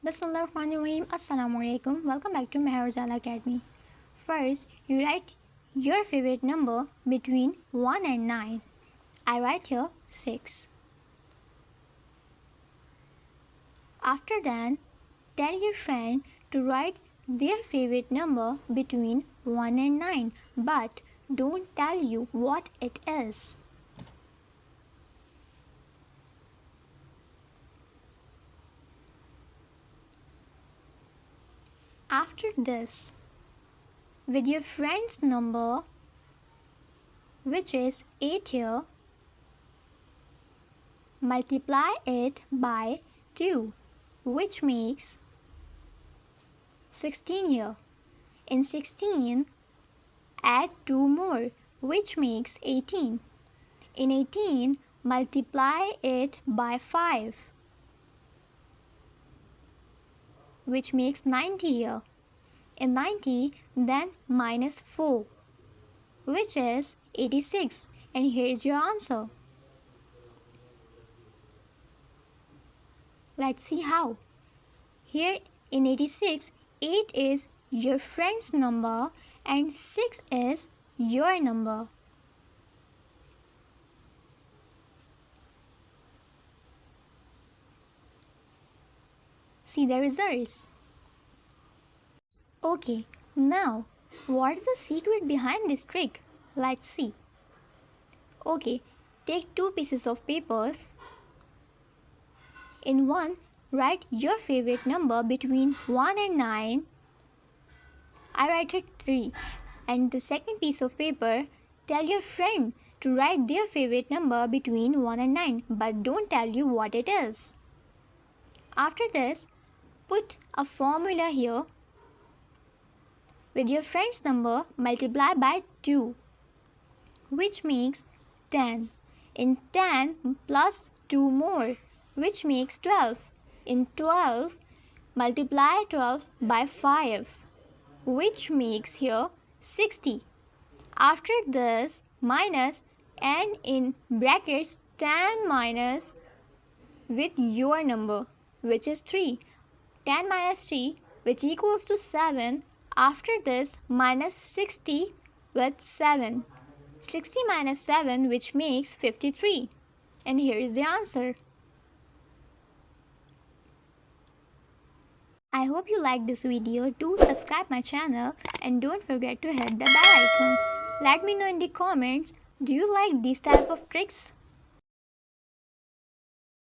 Bismillahirrahmanirrahim. Assalamualaikum. Welcome back to Meher Ujala Academy. First, you write your favorite number between 1 and 9. I write here 6. After that, tell your friend to write their favorite number between 1 and 9, but don't tell you what it is. After this, with your friend's number, which is 8 here, multiply it by 2, which makes 16 here. In 16, add 2 more, which makes 18. In 18, multiply it by 5, which makes 90 here. In 90, then minus 4, which is 86. And here is your answer. Let's see how. Here in 86, 8 is your friend's number and 6 is your number. See the results. Okay, now what is the secret behind this trick? Let's see. Okay, take 2 pieces of papers. In one, write your favorite number between 1 and 9. I write it 3. And the second piece of paper, tell your friend to write their favorite number between 1 and 9, but don't tell you what it is. After this, put a formula here. With your friend's number, multiply by 2, which makes 10. In 10, plus 2 more, which makes 12. In 12, multiply 12 by 5, which makes here 60. After this, minus and in brackets 10 minus with your number, which is 3. 10 minus 3, which equals to 7. After this, minus 60 with 7. 60 minus 7, which makes 53. And here is the answer. I hope you liked this video. Do subscribe my channel and don't forget to hit the bell icon. Let me know in the comments, do you like these type of tricks?